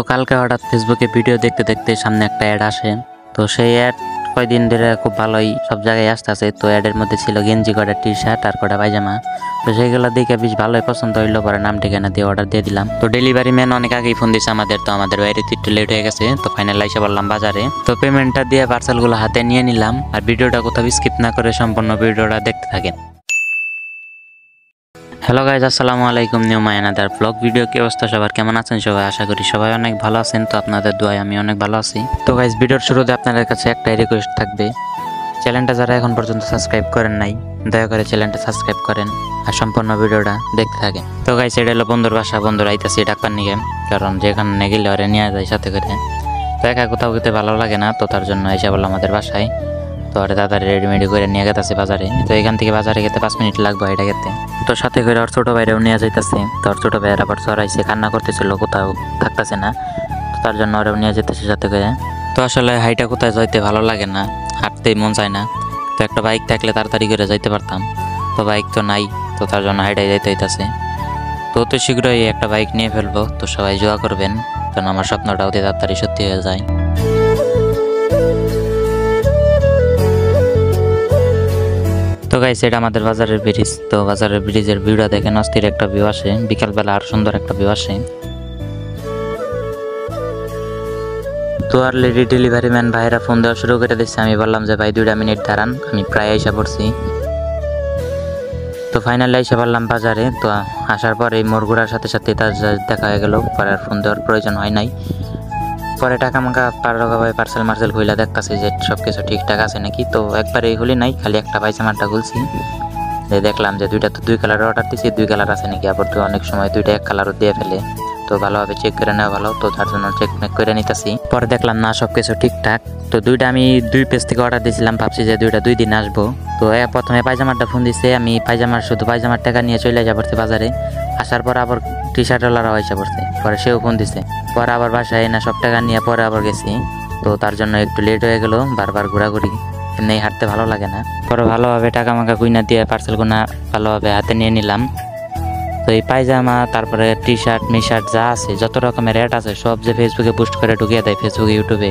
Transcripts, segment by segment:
তো কালকে হঠাৎ ফেসবুকে ভিডিও দেখতে দেখতে সামনে একটা অ্যাড আসে। তো সেই অ্যাড কয়দিন ধরে খুব ভালোই সব জায়গায় আসতেছে। তো অ্যাডের মধ্যে ছিল গেঞ্জি, কটা টি শার্ট আর কটা পায়জামা। তো সেইগুলো দেখে বেশ ভালোই পছন্দ হইলো, পরে নাম ঠিকানা দিয়ে অর্ডার দিয়ে দিলাম। তো ডেলিভারি ম্যান অনেক আগেই ফোন দিচ্ছে আমাদের, তো আমাদের বাইরে একটু লেট হয়ে গেছে। তো ফাইনাল এসে বললাম বাজারে। তো পেমেন্টটা দিয়ে পার্সেলগুলো হাতে নিয়ে নিলাম। আর ভিডিওটা কোথাও স্কিপ না করে সম্পূর্ণ ভিডিওটা দেখতে থাকেন। হ্যালো গাইজ, আসসালামু আলাইকুম। New my another blog video. কি অবস্থা সবার, কেমন আছেন সবাই? আশা করি সবাই অনেক ভালো আছেন। তো আপনাদের দোয়ায় আমি অনেক ভালো আছি। তো গাইজ, ভিডিওর শুরুতে আপনাদের কাছে একটাই রিকোয়েস্ট থাকবে, চ্যানেলটা যারা এখন পর্যন্ত সাবস্ক্রাইব করেন নাই, দয়া করে চ্যানেলটা সাবস্ক্রাইব করেন আর সম্পূর্ণ ভিডিওটা দেখতে থাকেন। তো গাইজ, এটা হলো বন্ধুর বাসা। বন্ধুরা আইতাছি ডাক্তার নিয়ে, কারণ যেখানে গেলে ওরে নিয়ে যায় সাথে করে। তো একা কোথাও যেতে ভালো লাগে না, তো তার জন্য এসে বললাম আমাদের বাসায়। তো আর তাড়াতাড়ি রেডিমেডি করে নিয়ে গেতেছে বাজারে। তো এখান থেকে বাজারে যেতে 5 মিনিট লাগবে এটা গেতে। তো সাথে করে ওর ছোটো ভাইরাও নিয়ে যাইতেছে। তো ওর ছোটো ভাইয়ের আবার চড়াইছে, কান্না করতেছিল, কোথাও থাকতেছে না। তো তার জন্য ওরাও নিয়ে যেতেছে সাথে করে। তো আসলে হাইটা কোথায় যাইতে ভালো লাগে না, হাঁটতেই মন চায় না। তো একটা বাইক থাকলে তাড়াতাড়ি করে যাইতে পারতাম, তো বাইক তো নাই। তো তার জন্য হাইটাই যাইতে হইতেছে। তো অতি শীঘ্রই একটা বাইক নিয়ে ফেলবো। তো সবাই দোয়া করবেন যেন আমার স্বপ্নটা অতি তাড়াতাড়ি সত্যি হয়ে যায়। তো গাইস, এটা আমাদের বাজারের ব্রিজ। তো বাজারের ব্রিজের ভিউটা দেখেন, অস্থির একটা ভিউ আসে। বিকালবেলা আর সুন্দর একটা ভিউ আসে। তো অলরেডি ডেলিভারি ম্যান ভাইরা ফোন দেওয়া শুরু করে দিচ্ছে। আমি বললাম যে ভাই 2 মিনিট দাঁড়ান, আমি প্রায় এসে পড়ছি। তো ফাইনালি এসে পারলাম বাজারে। তো আসার পর এই মোড় ঘোরার সাথে সাথে তার দেখা হয়ে গেল, পরে আর ফোন দেওয়ার প্রয়োজন হয় নাই। পরে টাকা মাকা ভাই পার্সেল মার্সেল খুলে দেখতেছি যে সব কিছু ঠিকঠাক আছে নাকি। তো একবারেই খুলি নাই, খালি একটা পায়জামাটা খুলছি। দেখলাম যে দুইটা তো 2 কালার অর্ডার দিচ্ছি, 2 কালার আছে নাকি। আবার তো অনেক সময় 2টা 1 কালারও দিয়ে ফেলে, তো ভালোভাবে চেক করে নেওয়া ভালো। তো তার জন্য চেক করে নিতেছি। পরে দেখলাম না, সব কিছু ঠিকঠাক। তো 2টা আমি 2 পেজ থেকে অর্ডার দিয়েছিলাম, ভাবছি যে 2টা 2 দিন আসবো। তো প্রথমে পায়জামাটা ফোন দিচ্ছে, আমি শুধু পায়জামার টাকা নিয়ে চলে যা পড়ছি বাজারে। আসার পর আবার টি শার্টওয়ালারাও এসে পড়ছে, পরে সেও ফোন দিছে। পরে আবার বাসায় না সব টাকা নিয়ে পরে আবার গেছি। তো তার জন্য একটু লেট হয়ে গেল, বারবার ঘোরাঘুরি, এমনি হাঁটতে ভালো লাগে না। পরে ভালোভাবে টাকা মাকা গুইনা দিয়ে পার্সেল গুনা ভালোভাবে হাতে নিয়ে নিলাম। তো এই পায়জামা, তারপরে টি শার্ট, মি শার্ট যা আছে, যত রকমের অ্যাড আছে সব যে ফেসবুকে পোস্ট করে ঢুকিয়ে দেয়, ফেসবুকে, ইউটিউবে।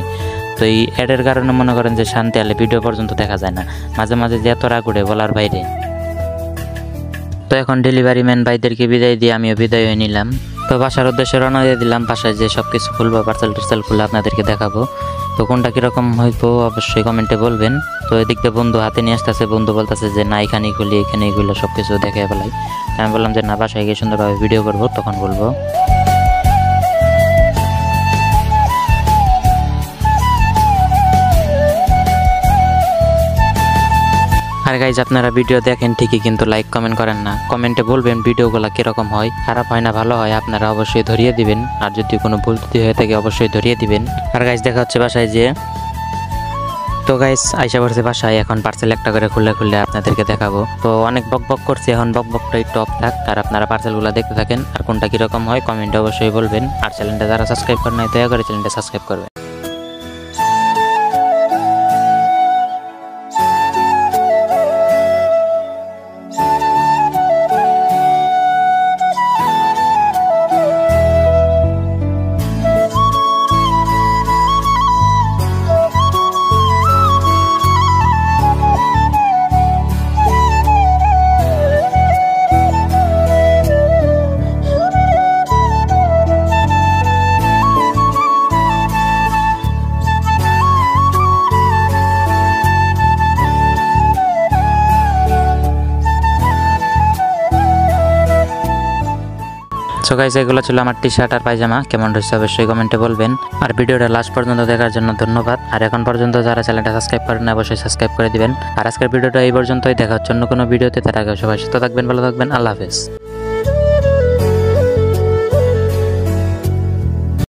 তো এই অ্যাডের কারণে মনে করেন যে শান্তি আলে ভিডিও পর্যন্ত দেখা যায় না, মাঝে মাঝে যে এত রাগ উঠে বলার বাইরে। তো এখন ডেলিভারি ম্যান ভাইদেরকে বিদায় দিয়ে আমিও বিদায় হয়ে নিলাম। তো বাসার উদ্দেশ্যে রওনা দিয়ে দিলাম। বাসায় যে সব কিছু খুলবো, পার্সেল টার্সেল খুলে আপনাদেরকে দেখাবো। তো কোনটা কীরকম হইব অবশ্যই কমেন্টে বলবেন। তো এদিক দিয়ে বন্ধু হাতে নিয়ে আসতেছে, বন্ধু বলতেছে যে না এখানেই খুলি, এখানেই খুলে সব কিছু দেখে ফেলাই। আমি বললাম যে না, বাসায় গিয়ে সুন্দরভাবে ভিডিও করবো, তখন বলবো। আর গাইজ, আপনারা ভিডিও দেখেন ঠিকই, কিন্তু লাইক কমেন্ট করেন না। কমেন্টে বলবেন ভিডিওগুলো কিরকম হয়, খারাপ হয় না ভালো হয়, আপনারা অবশ্যই ধরিয়ে দিবেন। আর যদি কোনো ভুল ত্রুটি হয়ে থাকে অবশ্যই ধরিয়ে দিবেন। আর গাইজ, দেখা হচ্ছে বাসায় যে। তো গাইজ, আইসা পড়ছে বাসায়। এখন পার্সেল একটা করে খুলে খুলে আপনাদেরকে দেখাবো। তো অনেক বক বক করছি, এখন বক বকটা একটু অফ থাক। আর আপনারা পার্সেলগুলো দেখতে থাকেন, আর কোনটা কিরকম হয় কমেন্টে অবশ্যই বলবেন। আর চ্যানেলটা যারা সাবস্ক্রাইব করেন নাই, দয়া করে চ্যানেলটা সাবস্ক্রাইব করবেন। সো গাইস, এগুলো ছিল আমার টি শার্ট আর পায়জামা। কেমন হয়েছে অবশ্যই কমেন্টে বলবেন। আর ভিডিওটা লাস্ট পর্যন্ত দেখার জন্য ধন্যবাদ। আর এখন পর্যন্ত যারা চ্যানেলটা সাবস্ক্রাইব করেন না, অবশ্যই সাবস্ক্রাইব করে দিবেন। আর আজকের ভিডিওটা এই পর্যন্তই, দেখা হচ্ছে অন্য কোনো ভিডিওতে। তার আগে সবাই সুস্থ থাকবেন, ভালো থাকবেন। আল্লাহ হাফেজ।